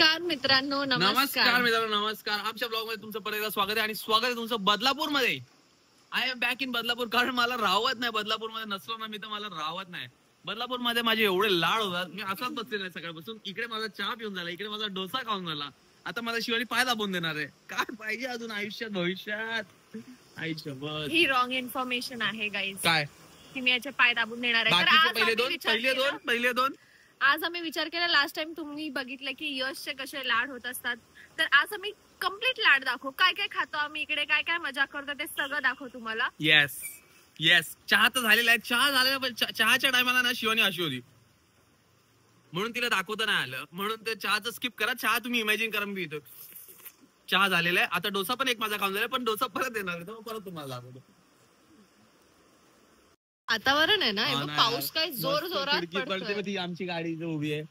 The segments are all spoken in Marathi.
नमस्कार मित्रांनो, नमस्कार मित्रांनो, नमस्कार. आमच्या ब्लॉग मध्ये तुमचं परत एकदा स्वागत आहे आणि स्वागत आहे तुमचं बदलापूर मध्ये. I am back in Badlapur. कारण मला राहत नाही बदलापूर मध्ये, नसलो ना मी तर मला राहत नाही. बदलापूर मध्ये माझे एवढे लाड होतात, मी असाच बसलेला आहे सकाळपासून. इकडे माझा चहा पिऊन झाला, इकडे माझा डोसा खाऊन झाला, आता माझा शिवानी पाय दाबून देणार आहे. काय पाहिजे अजून आयुष्यात, भविष्यात? आयुष्य बस. ही रॉंग इन्फॉर्मेशन आहे गाईज. काय की मी याचे पाय दाबून देणार आहे. पहिले दोन आज आम्ही विचार केला, लास्ट टाइम तुम्ही बघितलं की यशचे कसे लाड होत असतात, तर आज आम्ही कम्प्लीट लाड दाखवू. काय काय खातो आम्ही इकडे, काय काय मजा करतो, ते सगळं दाखवू तुम्हाला. Yes yes. चहा तर झालेला आहे, चहा झालेला, पण चहाच्या टायमाला ना शिवानी अशी होती म्हणून तिला दाखवता नाही आलं, म्हणून ते चहाचं स्किप करा. चहा तुम्ही इमॅजिन करा मी इथं. चहा झालेला आहे, आता डोसा पण एक माझा खाऊन झाला, पण डोसा परत येणार आहे, परत तुम्हाला दाखवतो. वातावरण आहे ना, पाऊस काय जोर जोरात पडतोय. ती आमची गाडी जो उभी आहे,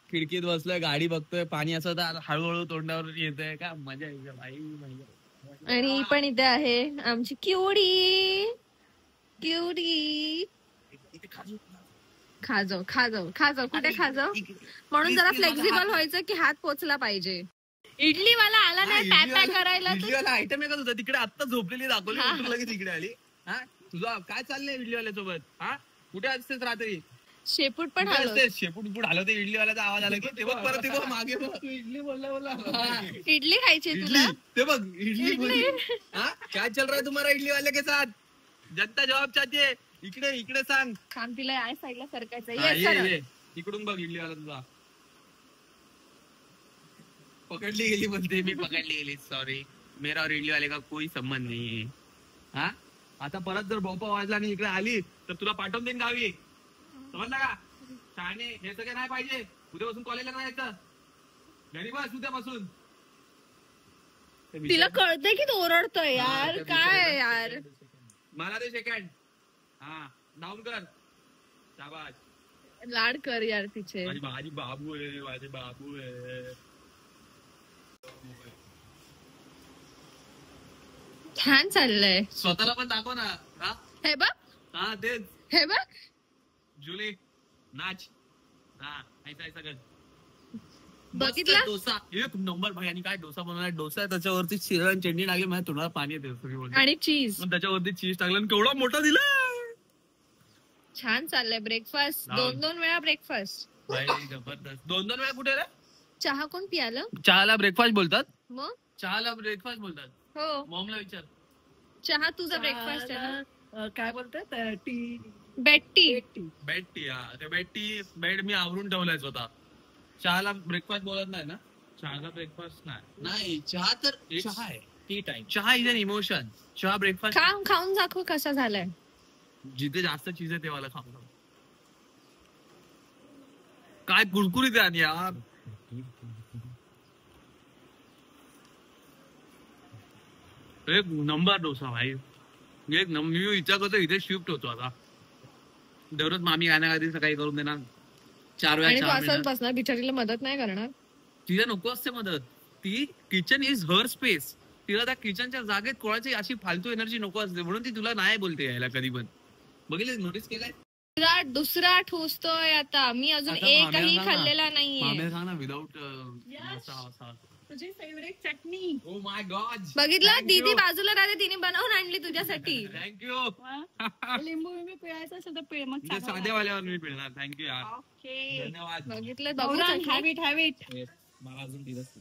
खिडकीत बसलोय, गाडी बघतोय, पाणी असं हळूहळू तोंडावर येतंय. काय मजा आहे भाई, मजा. आणि पण इथे आहे आमची क्युडी. क्युडी खाजो खाजो खाजो, कुठे खाजो, म्हणून जरा फ्लेक्झिबल व्हायचं की हात पोचला पाहिजे. इडली वाला आला नाही पॅक करायला. इडली वाला आयटम एकच होता तिकडे, आता झोपलेली दाखवली, लगेच इकडे आली. हा तुझा काय चाललंय इडली वाल्या सोबत? हा कुठे असतेस रात्री? शेपूट पण शेपूट हलवते, इडली वाल्याचा आवाज आला की ते बघ, परत ते बघ मागे बघ, इडली बोलला. इडली खायची तुला? ते बघ इडली. हा काय चल रहा है तुम्हारा इडली वाले के साथ? जनता जवाब चाहती है. इकडे इकडे सांग. काम तिला या साईडला सरकायचं. इकडून बघ इडली वाला तुझा. पकडली गेली म्हणते मी, पकडली गेली. सॉरी, मेरा और इडली वाले का कोई संबंध नहीं है. हा आता परत जर भोपा वाजला आणि इकडे आली तर तुला पाठवून देईन गावी, समजला का? शाणे हे सगळं नाही पाहिजे. उद्यापासून कॉलेजला नाही यायचं, घरी बस उद्यापासून. तिला कळतंय की तो ओरडतोय यार. काय यार, मला ते सेकंड. हा डाऊन कर, शाबाश. लाड कर यार तिचे. माझी बाबू आहे, माझे बाबू आहे. छान चाललंय. स्वतःला पण दाखव ना. हे बघ, हा तेच, हे बघ जुले नाच. हा ऐसा ऐसा कर. बघितला डोसा एक नंबर भाई. आणि काय डोसा बनवला, डोसा त्याच्यावरती शिरा आणि चटणी टाकली, माझ्या तोंडाला पाणी येते. आणि चीज त्याच्यावरती चीज टाकलं आणि केवढा मोठा दिला. छान चाललंय. ब्रेकफास्ट 2-2 वेळा ब्रेकफास्ट. जबरदस्त. 2-2 वेळा कुठे रे? चहा कोण पियालं? चहाला ब्रेकफास्ट बोलतात. मग चहाला ब्रेकफास्ट बोलतात. हो, मॉमला विचार. चहा तुझा ब्रेकफास्ट आहे ना? काय बोलतात? T, bed tea. Bed tea. हा ते बेड टी, बेड मी आवरून ठेवलाय स्वतः. चहाला ब्रेकफास्ट बोलत नाही ना? चहाला ब्रेकफास्ट नाही. चहा तर चहा आहे, टी टाइम. चहा इज अन इमोशन. चहा ब्रेकफास्ट. खाऊन दाखव कसा झालाय. जिथे जास्त चीज आहे तेव्हा खाऊ. काय कुरकुरीत आहे यार. एक नंबर डोसा भाई, एक नंबर. मी विचार करतो इथे शिफ्ट होतो आता. दररोज मामी गाण्याआधी सकाळी करून देणार 4 वेळा. असंच बसणार, बिचारीला मदत नाही करणार. तिला नको असते मदत. ती किचन इज हर स्पेस. तिला त्या किचनच्या जागेत कोणाची अशी फालतू एनर्जी नको असते, म्हणून ती तुला नाही बोलते यायला कधी पण. बघितलं, नोटीस केलंय? दुसरा ठोसतोय आता. मी अजून एकही खाल्लेला नाहीये. विदाउट तुझी favourite chutney. Oh my God. बघितलं, दीदी बाजूला राहते, तिने बनवून आणली तुझ्यासाठी. थँक्यू. लिंबू बिंबू पिळायचं असेल तर पिळ, मग साध्या वाल्यावर मी पिळणार. थँक्यू यार. ओके, धन्यवाद. बघितलं, हॅबिट. मला अजून दिलंच.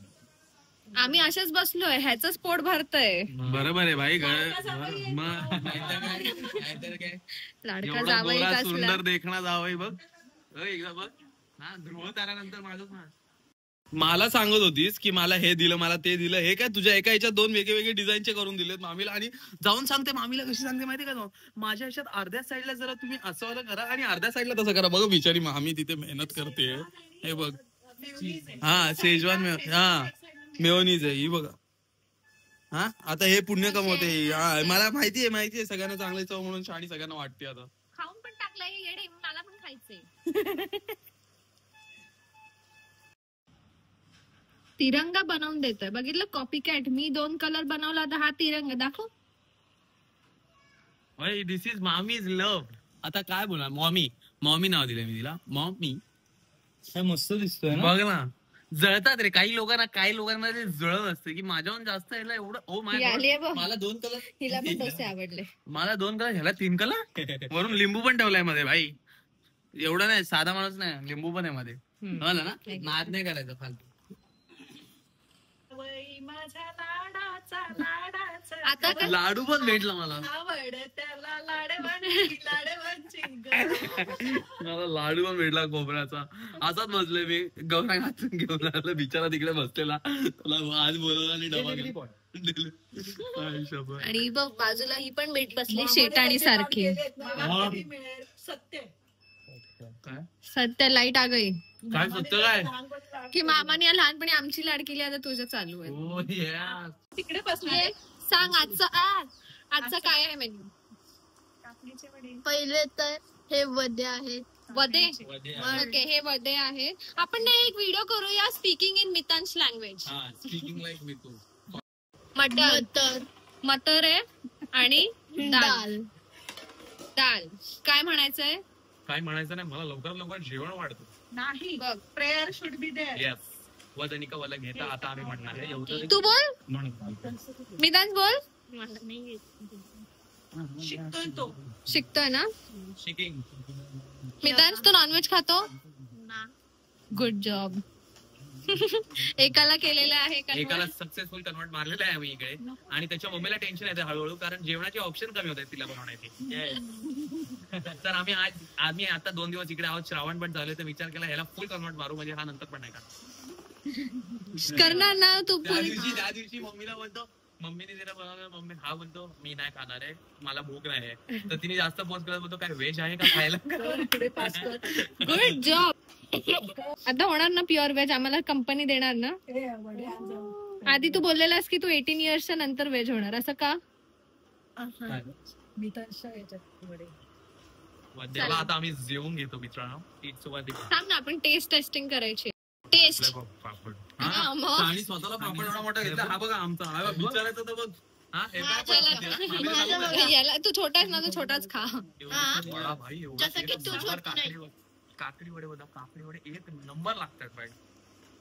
आम्ही असेच बसलोय, ह्याच पोट भरतय. बरोबर आहे भाई. लाडका जावई कसला सुंदर देखणा जावई बघ. एकदा बघ. हा ध्रुव त्यानंतर माझंच ना. मला सांगत होतीस की मला हे दिलं, मला ते दिलं. हे काय तुझ्या एका ह्याच्यात 2 वेगळे डिझाईनचे करून दिलेत मामीला. आणि जाऊन सांगते मामीला. कशी सांगते माहिती का? जाऊन माझ्या ह्याच्यात अर्ध्या साईडला जरा तुम्ही असं वाला करा आणि अर्ध्या साईडला तसं करा. बघ बिचारी मामी तिथे मेहनत करते. हे बघ. हा शेजवान हा मेयोनीज आहे ही बघा. हा आता हे पुण्य कमवते. मला माहिती आहे सगळ्यांना चांगली चव म्हणून शाणी सगळ्यांना वाटते. आता खाऊन पण टाकलंय येडे, मला पण खायचंय. तिरंगा बनवून देतोय. बघितलं, कॉपी कॅट. मी 2 कलर बनवला तर हा तिरंगा दाखव. दिस इज मामीज लव्ह. आता काय बोलणार. मॉमी नाव दिलंय मी तिला. मॉमी मस्त दिसतोय बघ ना. जळतात रे काही लोकांना ते जळत असते की माझ्याहून जास्त याला एवढं ओ ही आलीये बघ. मला 2 कलर हिला पण डोसे आवडले. मला 2 कलर ह्याला 3 कलर वरून लिंबू पण ठेवलाय मध्ये भाई. एवढं नाही साधा माणूस नाही लिंबू पण आहे मध्ये. कळलं ना नाद नाही करायचं फालतू. वै माझ्या लाडाचा लाडाचा आता काय लाडू पण भेटला मला. आवड त्याला लाडवांची लाडवांची ग. मला लाडू पण भेटला खोबऱ्याचा. असाच बसलोय मी गौरंग हातून घेऊन आलो बिचारा तिकडे बसलेला. तुला आज बोलवला आणि डबा दिला. आई शपथ. आणि बघ बाजूला ही पण भेट बसली शेटाणी सारखी. मला कधी मिळेल सत्य काय सध्या लाईट आ गई काय सत्य काय की मामाने लहानपणी आमची लाड केली आता तुझं चालू आहे. ओ या तिकडे बसणार ये, सांग आजचा काय आहे मेन्यू. काकडीचे वडे पहिले तर हे वडे आहेत. वदे ओके हे वदे आहे. आपण ना एक व्हिडिओ करूया speaking in Mitansh language. Speaking like me तू. मटर मटर आहे आणि दाल दाल काय म्हणायचंय. काय म्हणायचं नाही मला लवकर जेवण वाढतं. नाही बघ prayer should be there. Yes वदनिका वला घेता आता आम्ही म्हणणार आहे एवढं तू बोल म्हणून. मितांश बोल. शिकतोय तो. शिकतोय ना. स्पीकिंग मितांश तू नॉनव्हेज खातो. Good job. एकाला केलेलं आहे का एकाला सक्सेसफुल कन्वर्ट मारलेला आहे आम्ही इकडे आणि त्याच्या मम्मीला टेन्शन येते हळूहळू कारण जेवणाचे ऑप्शन कमी होत आहेत तिला बनवण्याचे. तर आम्ही आता 2 दिवस इकडे आहोत श्रावण पण झाले तर विचार केला ह्याला फुल कन्वर्ट मारू म्हणजे हा नंतर पण नाही का करणार ना तू. त्या दिवशी मम्मीला बोलतो मम्मीने तिला बनवलं मम्मी हा बोलतो मी नाही खाणार आहे मला भूक नाही आहे तर तिने जास्त पोस्ट करत बोलतो काय व्हेज आहे का खायला. Good job. आता होणार ना प्युअर व्हेज आम्हाला कंपनी देणार ना. वडे आणजा. आधी तू बोललेलास की तू 18 इयर्सच्या नंतर व्हेज होणार असं का. मी तर अशा याच्यात वडे देवा आता आम्ही जेवून घेतो मित्रांनो. सांग ना आपण टेस्ट टेस्टिंग करायची. टेस्ट आणि स्वतःला पापड एवढा मोठा घेतला हा बघा आमचा हा बघ, विचारायचं तर बघ हा हे काय याला तू छोटाच ना तू छोटाच खा. वडा भाई एवढा जसं की तू छोटा नाही. काकडी वडे बघा काकडी वडे एक नंबर लागतात भाई.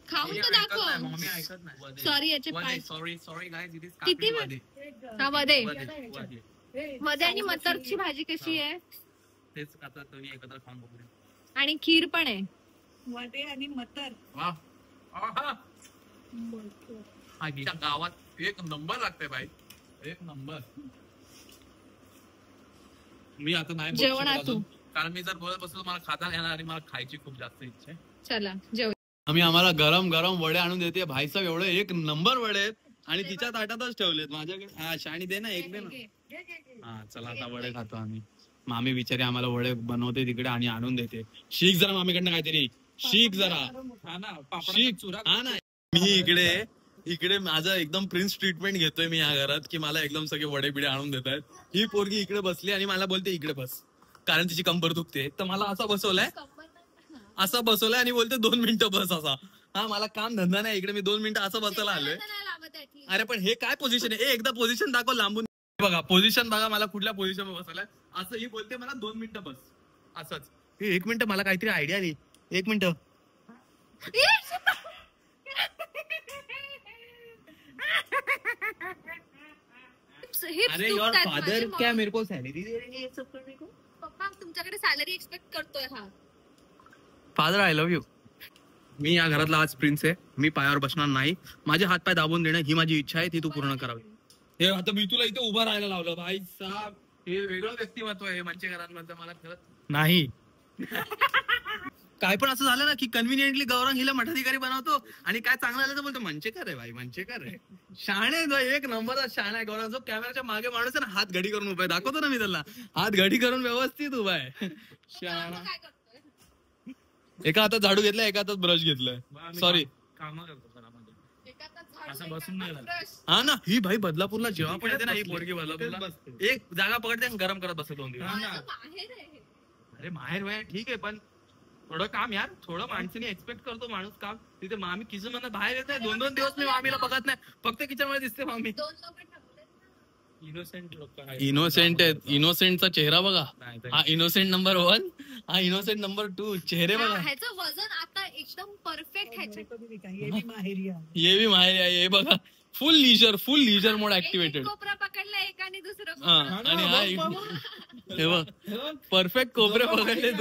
खाऊन तर दाखव. मम्मी ऐकत नाही. सॉरी याचे पाय. सॉरी गाईज इट इज किती काकडी हा वदे वडे. वदे आणि मटरची भाजी कशी आहे. तेच आता तुम्ही एकत्र खाऊन बघू. आणि खीर पण आहे. वडे आणि मटर. वा आजच्या गावात एक नंबर लागतंय बाई एक नंबर. मी आता नाही बोलू जेवण शकत आहे तू. अजून, कारण मी जर बोलत बसलो मला खाता येणार आणि मला खायची खूप जास्त इच्छा आहे. चला जेव. आम्हाला गरम गरम वडे आणून देते भाई साहेब एवढे एक नंबर वडे आहेत आणि तिच्या ताटातच ठेवलेत माझ्याकडे. हा शाणी दे ना एक दे ना. हा चला आता वडे खातो आम्ही. मामी बिचारी आम्हाला वडे बनवते तिकडे आणि आणून देते. शीख जरा मामीकडनं काहीतरी शीख जरा शीख हा ना. मी इकडे माझं एकदम प्रिन्स ट्रीटमेंट घेतोय मी या घरात की मला एकदम सगळे वडे बिडे आणून देत आहेत. ही पोरगी इकडे बसली आणि मला बोलते इकडे बस कारण तिची कंबर दुखते. तर मला असं बसवलंय आणि बोलते 2 मिनिटं बस असा. हा मला काम धंदा नाही इकडे मी 2 मिनिटं असं बसायला आलोय. अरे पण हे काय पोझिशन आहे एकदा पोझिशन दाखव लांबून बघा पोझिशन बघा मला कुठल्या पोझिशन बसायला. असं ही बोलते मला 2 मिनिटं बस असंच. हे 1 मिनिट मला काहीतरी आयडिया दे 1 मिनिट. अरे योर फादर क्या मेरे को सैलरी दे रहे हैं ये सब करने को. पप्पा तुमच्याकडे सॅलरी एक्सपेक्ट करतोय हा. Father I love you. मी या घरातला आज प्रिन्स आहे. मी पायावर बसणार नाही. माझे हात पाय दाबून देणं ही माझी इच्छा आहे ती तू पूर्ण करावी. हे आता मी तुला इथे उभं राहायला लावलं भाई साहेब. हे वेगळं व्यक्तिमत्व आहे म्हणजे घरांमध्ये मला कळत नाही. काय पण असं झालं ना की कन्व्हिनियंटली गौरंग हिला मठाधिकारी बनवतो आणि काय चांगलं आलं तर बोलतो मंचेकर आहे भाई मंचेकर आहे. शाणे एक नंबरचा शाणा आहे गौरंग. जो कॅमेराच्या मागे माणूस आहे ना हात घडी करून उभा आहे दाखवतो ना मी त्याला हात घडी करून व्यवस्थित उभा आहे. शाणा एका हातात झाडू घेतलाय एका हातात ब्रश घेतलाय. सॉरी काम करतो असं बसून नाही हा ना. ही भाई बदलापूरला जेव्हा पण येते ना ही पोरगी बदलापूरला एक जागा पकडते आणि गरम करत बसते 2 दिवस. अरे माहेर वय ठीक आहे पण थोडं काम यार थोडं माणसाने एक्सपेक्ट करतो माणूस काम. तिथे मामी किचन मध्ये बाहेर येत नाही 2-2 दिवस मी मामीला बघत नाही फक्त किचन मध्ये दिसते मामी. इनोसेंट लोक इनोसेंट आहे. इनोसेंटचा चेहरा बघा. हा इनोसेंट नंबर 1, हा इनोसेंट नंबर 2. चेहरे बघा. ह्याचं वजन आता एकदम परफेक्ट ह्याच्या हे बी माहेरी आहे. ये भी माहेर आहे. हे बघा फुल लिजर मोड ऍक्टिव्हेटेड. कोपरा पकडला एक आणि दुसरं आणि हा हे बघ परफेक्ट कोपरे पकडले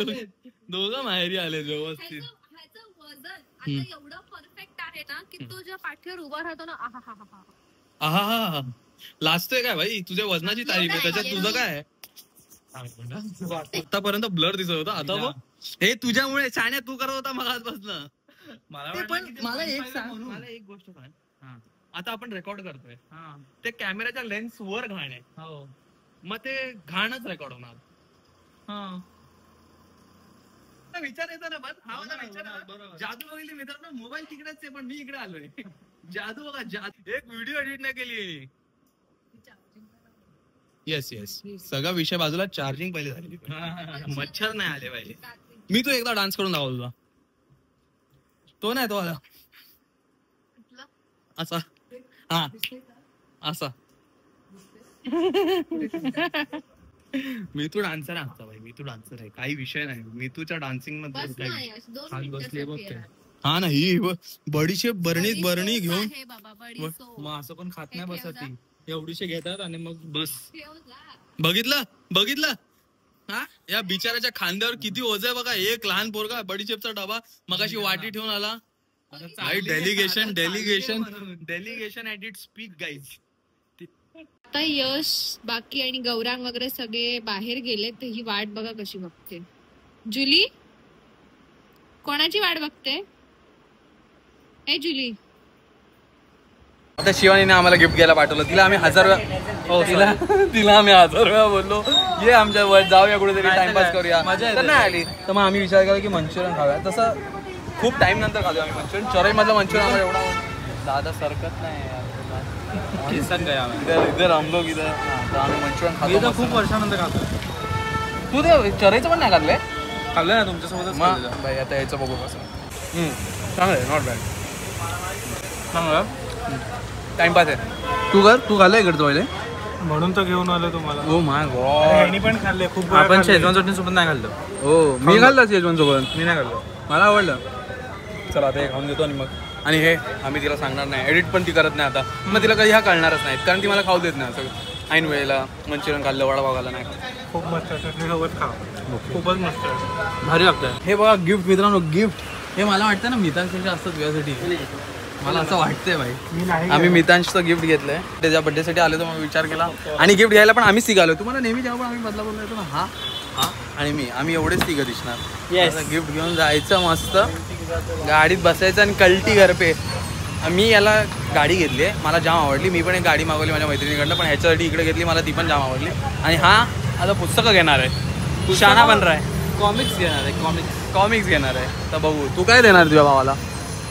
दोघं माहेरी आले व्यवस्थित. ह्याचं वजन आता एवढं परफेक्ट आहे ना की तो ज्या पाठीवर उभा राहतो ना आहा लाजतोय काय भाई? तुझ्या वजनाची तारीफ आहे त्याच्यात तुझं काय आहे? आतापर्यंत ब्लर दिसत होता. आता बघ हे तुझ्यामुळे छाण्या तू करत होता मगाचपासून. मला एक गोष्ट सांग. आता आपण रेकॉर्ड करतोय ते कॅमेराच्या लेन्स वर घाण आहे. मग ते घाणच रेकॉर्ड होणार. विचार येतो ना बस. हा मला विचार. जादू बघितली मित्रांनो. मोबाईल तिकडेच आहे पण मी इकडे आलोय. जादू बघा. एक व्हिडिओ एडिट नाही केली. येस सगळा विषय बाजूला. चार्जिंग पहिले झाली. मच्छर नाही आले पाहिजे. मी तो एकदा डान्स करून दाखवतो तुला. तो नाही तो आला असा. हा असा. मी तू डान्सर आहे आमचा भाई. मी तू डान्सर आहे. काही विषय नाही. मी तुझ्या डान्सिंग मध्ये हा ना. ही बडीशेप बरणी घेऊन मग असं पण खात नाही बसत ती. एवढीशे घेतात आणि मग बस. बघितलं हा या बिचाराच्या खांद्यावर किती ओझ आहे बघा. एक लहान पोरगा बडीशेपचा डबा मगाशी वाटी ठेवून आला. Delegation at it speak guys. आता यश बाकी आणि गौरांग वगैरे सगळे बाहेर गेले तर ही वाट बघा कशी बघते. जुली कोणाची वाट बघते? ए जुली. आता शिवानीने आम्हाला गिफ्ट घ्यायला पाठवलं. तिला आम्ही 1000 वेळा तिला आम्ही 1000 वेळा बोललो ये आमच्या वर जाऊया कुठेतरी टाइमपास करूया. तर नाही आली. तर मग आम्ही विचार केला की मंचुरियन खाऊया. तसं खूप टाइम नंतर खातो आम्ही मंचुरियन. चराई मधलं मंचुरियन आम्हाला एवढा दादा सरकत नाही इधर हम लोग इधर. आम्ही मंचुरियन खातो खूप वर्षानंतर खातो. तू ते चराईचं पण नाही खाल्लंय? खाल्लं ना तुमच्यासोबतच. मग भाई आता याचं बघू कसं. चांगलं आहे. Not bad. चांगलं टाइमपास आहे. तू खाल्लंय इकडचं पहिले म्हणून तर घेऊन आलो तुम्हाला. Oh my God. पण खाल्ले खूप. आपण शेजवान चटणी सोबत नाही खाल्लं. हो मी खाल्लं शेजवान सोबत. मी नाही खाल्लं. मला आवडलं. चला आता हे खाऊन देतो. आणि मग आणि हे आम्ही तिला सांगणार नाही. एडिट पण ती करत नाही आता. मग तिला कधी ह्या कळणारच नाहीत कारण ती मला खाऊ देत नाही. सगळं ऐन वेळेला मंचुरियन खाल्लं वडापाव खाल्ला नाही खाल्लं. खूप मस्त चटणी सोबत खा. खूपच मस्त भारी लागतं. हे बघा गिफ्ट मित्रांनो. गिफ्ट हे मला वाटतं ना मितांशच्या असतं तुझ्यासाठी. मला असं वाटतंय भाई. आम्ही मितांशचं गिफ्ट घेतलंय. त्याच्या बर्थडेसाठी आलो तर मग विचार केला आणि गिफ्ट घ्यायला पण आम्हीच निघालो. तुम्हाला नेहमी जेव्हा पण आम्ही बदलापूरला येतो ना हा आणि मी आम्ही एवढेच तिघं दिसणार. गिफ्ट घेऊन जायचं मस्त गाडीत बसायचं आणि कल्टी गरपे. मी याला गाडी घेतली आहे. मला जाम आवडली. मी पण एक गाडी मागवली माझ्या मैत्रिणीकडनं. पण ह्याच्यासाठी इकडे घेतली. मला ती पण जाम आवडली. आणि हा आता पुस्तकं घेणार आहे. तू शाना बन रहा है. कॉमिक्स घेणार आहे. कॉमिक्स घेणार आहे. तर बघू तू काय देणार तुझ्या भावाला?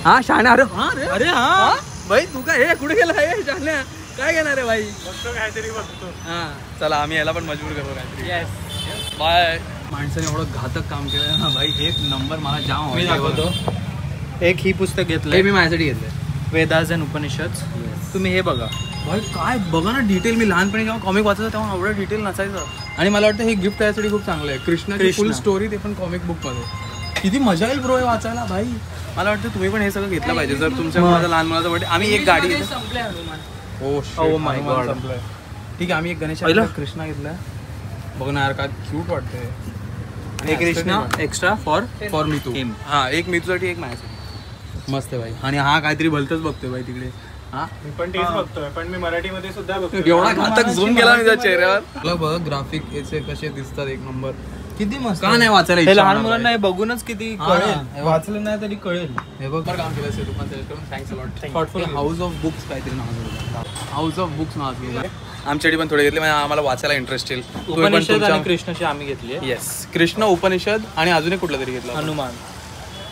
हा शाण्या. अरे हा भाई तू काय हे कुठे गेला हे शाण्या? काय घेणार आहे भाई? काहीतरी बघतो. हा चला आम्ही याला पण मजबूर करतो काहीतरी. बाय. माणसाने एवढं घातक काम केलं ना भाई. एक नंबर. मला जाम मी दाखवतो. एक ही पुस्तक घेतलं. हे मी माझ्यासाठी घेतलंय. वेदास अँड उपनिषद. तुम्ही हे बघा भाई काय बघा ना डिटेल. मी लहानपणी जेव्हा कॉमिक वाचायचं तेव्हा एवढं डिटेल नसायचं. आणि मला वाटतं हे गिफ्ट त्यासाठी खूप चांगलं आहे. कृष्णाची फुल स्टोरी ते पण कॉमिक बुक मध्ये. किती मजा येईल ब्रो हे वाचायला भाई. मला वाटतं तुम्ही पण हे सगळं घेतलं पाहिजे. जर तुमच्या मुलाचा लहान मुलाचा बर्थडे. आम्ही एक गाडी ओ माय गॉड. ठीक आहे आम्ही एक गणेश कृष्णा घेतलाय. बघ ना यार काय क्यूट वाटतंय. एक कृष्णा एक्स्ट्रा फॉर मी तू. हा एक मी तुझ्यासाठी एक माझ्यासाठी. मस्त आहे भाई. आणि हा काहीतरी भलतच बघतोय भाई तिकडे. हा मी पण तेच बघतोय. पण मी मराठीमध्ये सुद्धा बघतो. एवढा घातक झूम केला मी त्या चेहऱ्यावर. बघ ग्राफिक याचे कसे दिसतात एक नंबर. किती मस्त. का नाही वाचायला? हे लहान मुलांना हे बघूनच किती कळेल. वाचलं नाही तरी कळेल. हे बघ काम केलं असेल दुकान. Thanks a lot. House of books काहीतरी नाव. हाऊस ऑफ बुक्स नाव घेतलं. आमच्यासाठी पण थोडे घेतले. म्हणजे आम्हाला वाचायला इंटरेस्ट येईल. उपनिषद आणि कृष्णाची आम्ही घेतली. येस कृष्ण उपनिषद आणि अजून एक कुठलं तरी घेतलं. हनुमान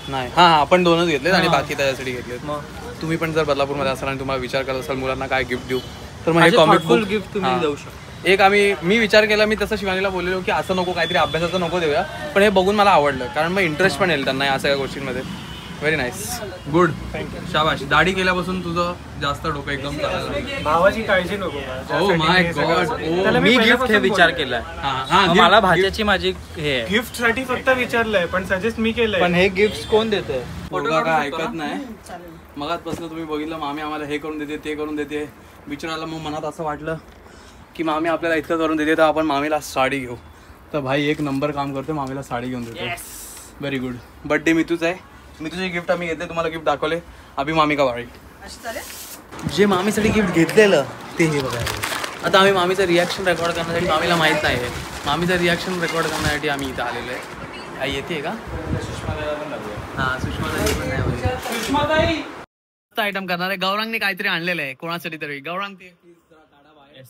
नाही. हा आपण दोनच घेतलेत आणि बाकी त्याच्यासाठी घेतलेत. मग तुम्ही पण जर बदलापूरमध्ये असाल आणि तुम्हाला विचार करत असाल मुलांना काय गिफ्ट देऊ तर मग हे कॉमिक बुक गिफ्ट तुम्ही देऊ शकता. एक मी विचार केला. मी तसं शिवानीला बोललेलो की असं नको काहीतरी अभ्यासाचं नको देऊया. पण हे बघून मला आवडलं कारण मग इंटरेस्ट पण येईल त्यांना या सगळ्या गोष्टींमध्ये. व्हेरी नाईस, गुड, शाबाश. दाढी केल्यापासून तुझं जास्त डोकं एकदम चाललं. भावाची काळजी नको. Oh my God, me gift हे विचार केलाय. मला भाच्याची माझी हे गिफ्ट साठी फक्त विचारलंय, पण सजेस्ट मी केलंय. पण हे गिफ्ट कोण देते? पोरगा काय ऐकत नाही. मगाचपासून तुम्ही बघितलं मामी आम्हाला हे करून देते ते करून देते. विचारायला मग मनात असं वाटलं की मामी आपल्याला इतकं करून देते तर आपण मामीला साडी घेऊ. तर भाई एक नंबर काम करते, मामीला साडी घेऊन देतो. Very good. बर्थडे मितूच आहे. मितूचे गिफ्ट आम्ही घेतले, तुम्हाला गिफ्ट दाखवले. अभि मामी का वाळी जे मामीसाठी गिफ्ट घेतलेलं ते हे बघा. आता आम्ही मामीचं रिॲक्शन रेकॉर्ड करण्यासाठी, मामीला माहीत नाही आहे, मामीचं रिॲक्शन रेकॉर्ड करण्यासाठी आम्ही इथं आलेलो आहे. आई येते का? हां, सुषमाताई पण नाही. सुषमाताई आयटम करणार आहे. गौरांगने काहीतरी आणलेलं आहे कोणासाठी तरी. गौरांग ते प्लीज जरा काढा बाहेर.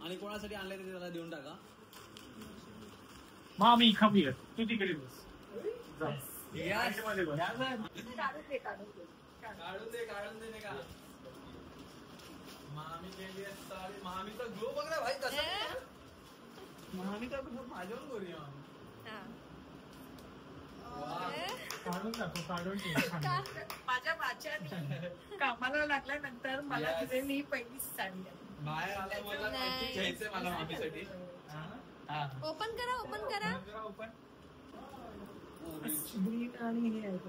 आणि कोणासाठी आणले ते त्याला देऊन टाका. मामी come here. तू तिकडे बस. काढून दे नाही का. मामी गेली साडी. मामीचा ग्लो बघ ना भाई कसा. मामीचा ग्लो माझ्यावर गोरी आहे. काढून टाकू, काढून माझ्या भाच्याने कामाला लागल्यानंतर मला दिलेली पहिलीच साडी आहे. बाहेर आला मला घ्यायचंय मला मामीसाठी. ओपन करा, ओपन करा.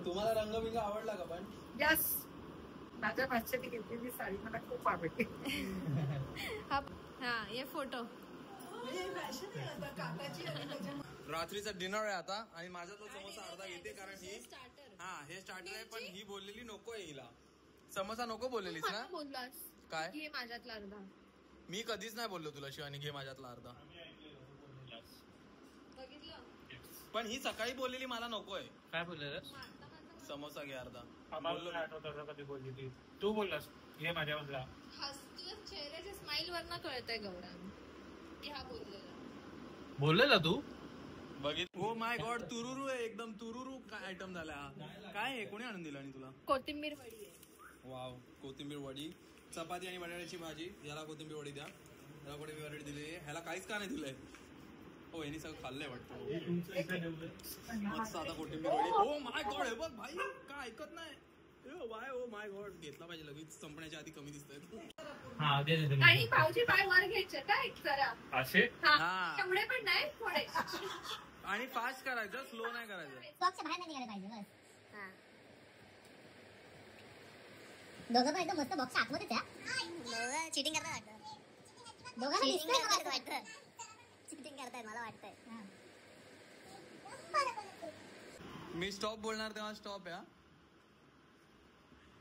तुम्हाला रंगबिंग आवडला का? पण यस, माझ्या भाच्याने घेतलेली साडी मला खूप आवडली. हा, ये फोटो. रात्रीचा डिनर आहे आता आणि माझ्यातला समोसा अर्धा घेते कारण ही हे स्टार्टर आहे. पण ही बोललेली नको आहे, हिला समोसा नको बोललेलीस ना. बोललास काय घे माझ्यातला अर्धा. मी कधीच नाही बोललो तुला शिवानी घे माझ्यातला अर्धा. बघितलं? पण ही सकाळी बोललेली मला नकोय. काय बोलले? समोसा घे अर्धा. कधी बोलली ती? तू बोललास घे माझ्या मधला. तुझ्या चेहऱ्याच्या स्माइल वरनं कळतंय गौरांग की हा बोललेला तू? बघितलं. ओ माय गॉड, तुरुरू आहे एकदम. तुरुरू काय आयटम झाला. काय आहे, कोणी आणून दिला आणि तुला? कोथिंबीर वडी आहे. वाव, कोथिंबीर वडी, चपाती आणि बटाट्याची भाजी. याला कोथिंबीर वडी द्या. याला कोथिंबीर वडी दिली. ह्याला काहीच का नाही दिलंय? हो, यांनी सगळं खाल्लंय वाटतं. मस्त आता कोथिंबीर वडी. ओ माय गॉड, हे बघ भाई काय ऐकत नाही. ओ माय गॉड, घेतला पाहिजे लगेच, संपण्याच्या आधी कमी दिसतंय. आणि भाऊजी पाय वर घ्यायचे काय जरा असे एवढे पण नाही थोडे. आणि फास्ट करायचं, स्लो नाही करायचं. बॉक्सच्या बाहेर नाही निघायला पाहिजे बस. दोघं पण एकदम मस्त बॉक्स आतमध्येच आहे. दोघं चिटिंग करतात वाटतं. दोघांना दिसतंय का वाटतं? चिटिंग करतायत मला वाटतंय. मी स्टॉप बोलणार तेव्हा स्टॉप आहे.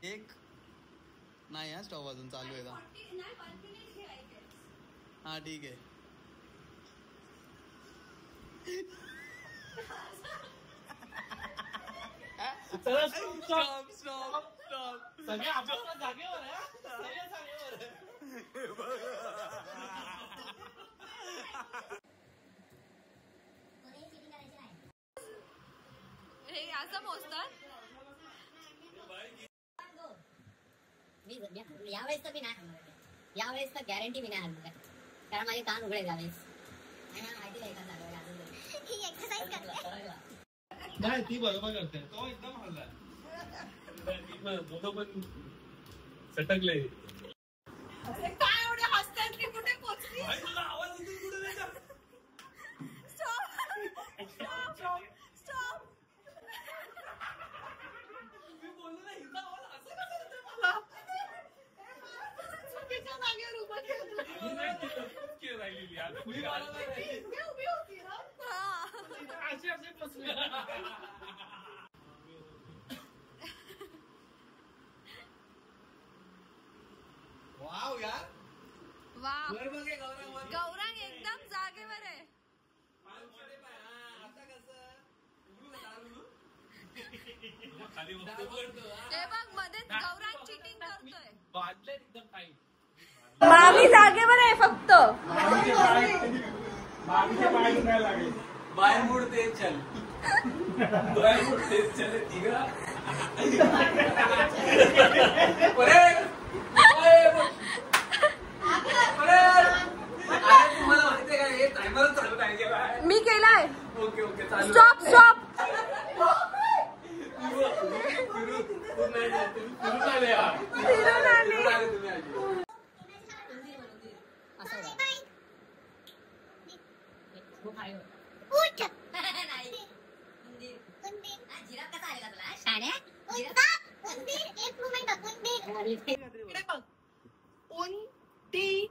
एक नाही हा स्टॉप अजून चालू आहे का? हा ठीक आहे. Stop stop stop. सगळे आपल्या जागेवर आहे. हे असं मोजतात. यावेळेस तर मी नाही, यावेळेस तर गॅरंटी मी नाही हरणार कारण माझे कान उघडे यावेळेस. माहिती नाही, ती बरोबर करते. तो एकदम हल्ला दोघं पण सटकले. काय एवढे हसतात की कुठे पोचली? वाव यार, वाव, वर बघ हे गौरांग वर. गौरांग एकदम जागेवर आहे. आता कसं हे बघ मध्येच गौरांग चिटिंग करतोय. बादले एकदम काही. मामी जागेवर आहे फक्त. बाय मूड तेज चल. बाय मूड तेज चले तिघा. मी केलाय. ओके ओके चालू. Stop stop. उठ. जिराफ कसा आलेला तुला शाण्या? उंदीर. एक मोमेंट उंदीर. इकडे बघ. उंदीर.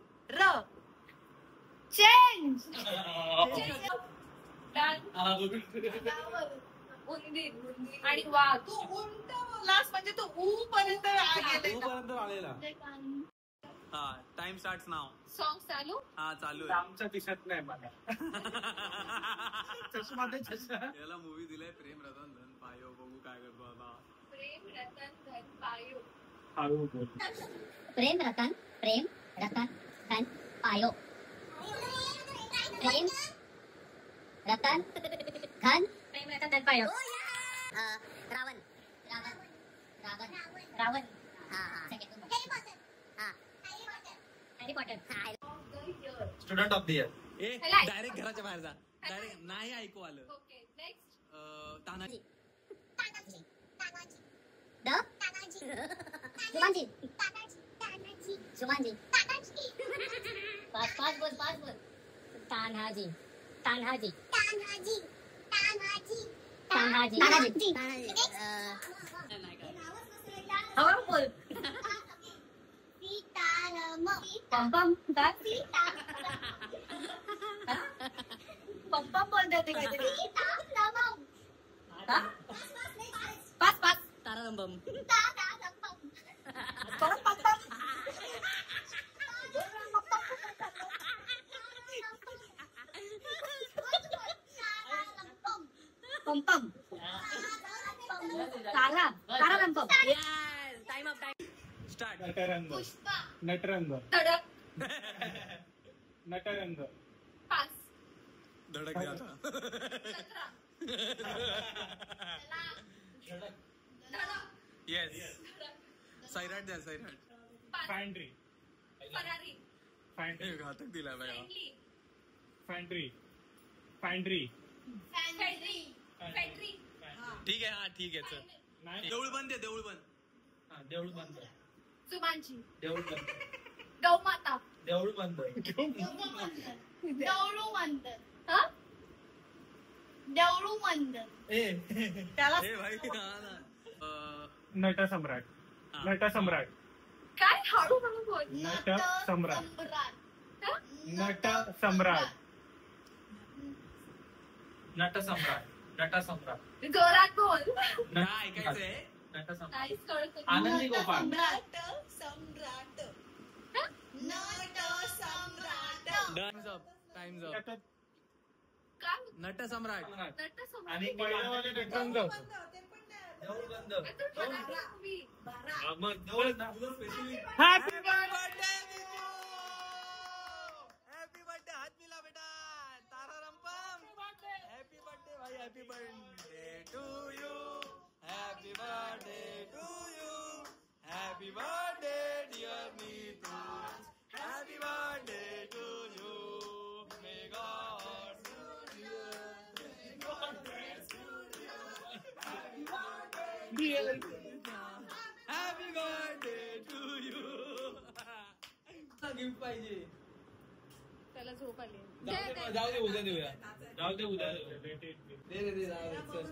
चेंज. उंदीर आणि वाघ. तू उंट बोललास म्हणजे तू ऊ पर्यंत आलेला. हा टाइम स्टार्ट नाव. सॉन्ग चालू. हा चालू आहे. आमचं दिसत नाही मला. चष्मा दे चष्मा. याला मूवी दिलाय प्रेम रतन धन पायो. बघू काय करतो आता. प्रेम रतन धन पायो. हळू बोल. प्रेम रतन धन पायो. प्रेम Ratan Dhan Payo. Raavan. Harry Potter. Student of the Year. Direct घराच्या बाहेर जा. डायरेक्ट नाही ऐकू आलं. Okay next. तानाजी. शुभांजी. पाच बोल. तान्हाजी. हवा बोल. पम पप्पा बोलते ते काहीतरी. पाच. तारारंभम. परत पाच. पम Ta Ra Rum Pum. Time of time. Start. Natrang. Dhadak. Natrang. पाच. धडक द्या आता. येस. सैराट द्या सैराट. फॅन्ड्री. फरारी. घातक दिलाय बघा. फ्रेंडली. फॅन्ड्री. फॅक्टरी. ठीक आहे. हा ठीक आहे चल. नाही. देऊळ बंद आहे. देऊळ बंद. हा, देऊळ बंद. जुमानची. देऊळ बंद. गौमाता. देऊळ बंद. दौडूमंद. ए त्याला ए भाई हा ना. नटसम्राट. नटसम्राट. काय हळू बोल. नटसम्राट. नटसम्राट. नटसम्राट. जोरात बोल. काय ऐकायचंय. नटसम्राट. काहीच कळत आनंदी गोपाळ. सम्राट. Times up. काय नट सम्राट. नट समोर. आणि पहिल्यावाले नटरंग. देऊळ बंद. मग देऊळ हॅपी बर्थडे. Happy birthday. हात मिला बेटा. तारारंपम. हॅपी बर्थडे भाई. Happy birthday to you. Happy birthday to you. Happy birthday dear Neetu. Happy birthday to you. May god happy birthday to you. Gift पाहिजे. त्याला झोप आली. जाऊ दे उद्या देऊया. जाऊ दे उद्या. दे जाऊ दे चल.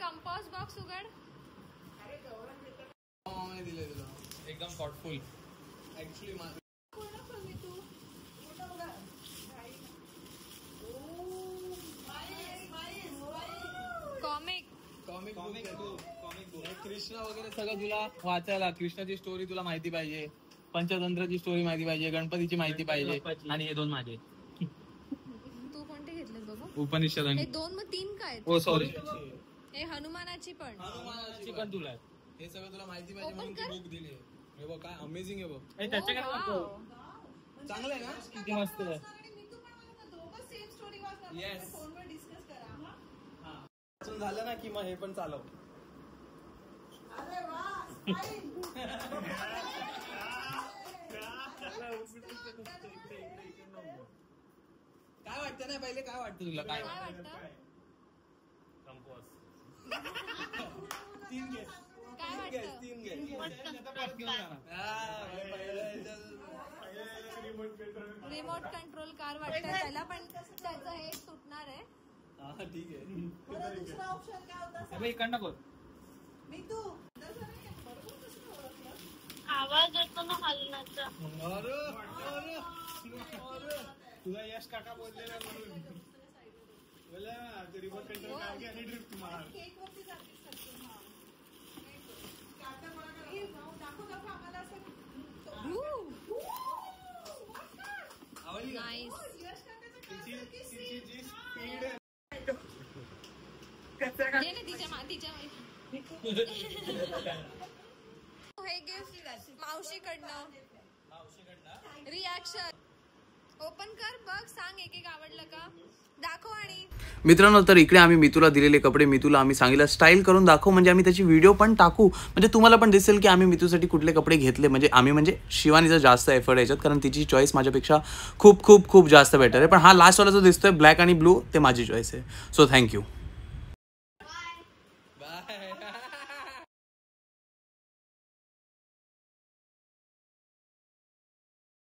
कंपास बॉक्स उघड. दिले तुला एकदम thoughtful. Actually comic. Comic Krishna वगैरे सगळं तुला वाचायला. कृष्णाची स्टोरी तुला माहिती पाहिजे. पंचतंत्राची स्टोरी माहिती पाहिजे. गणपतीची माहिती पाहिजे. आणि हे दोन माझे. तू कोणते घेतले बघू. उपनिषद हे आणि दोन मग तीन काय. ओ सॉरी. हे हनुमानाची पण. हनुमानाची पण तुला. हे सगळं तुला माहिती पाहिजे Open म्हणून कर. बुक दिली. हे बघ काय अमेझिंग आहे बघ. त्याच्या काय नको. चांगलं आहे ना. किती मस्त आहे. येस. झालं ना की मग हे पण चालव. वाटतं ना पहिले काय वाटतं तुला काय काय वाटतं तीन घे काय वाटतं तीन घे रिमोट कंट्रोल कार वाटतं त्याला पण त्याचं हे सुटणार आहे. ठीक आहे दुसरा ऑप्शन काय होता इकडनं बोल. मी तू आवाज येतो ना हलण्याचा. तुला यश काका बोललेला म्हणून बोला ते रिमोट कंट्रोल कार घे आणि ड्रिफ्ट मार. केक वरती जातेस करतो. काका मला दाखव आम्हाला असं नाईस. यश काकाचं काय तिची जी स्पीड आहे दे ना तिच्या हे गिफ्ट मावशीकडनं रिॲक्शन ओपन कर बघ सांग एक एक आवडलं का दाखव. आणि मित्रांनो तर इकडे आम्ही मितूला दिलेले कपडे मितूला आम्ही सांगितलं स्टाईल करून दाखव म्हणजे आम्ही त्याची व्हिडिओ पण टाकू म्हणजे तुम्हाला पण दिसेल की आम्ही मितूसाठी कुठले कपडे घेतले म्हणजे आम्ही म्हणजे शिवानीचा जास्त एफर्ट याच्यात कारण तिची चॉईस माझ्यापेक्षा खूप खूप खूप जास्त बेटर आहे पण हा लास्टवाला जो दिसतोय ब्लॅक आणि ब्लू ते माझी चॉईस आहे सो थँक्यू. बाय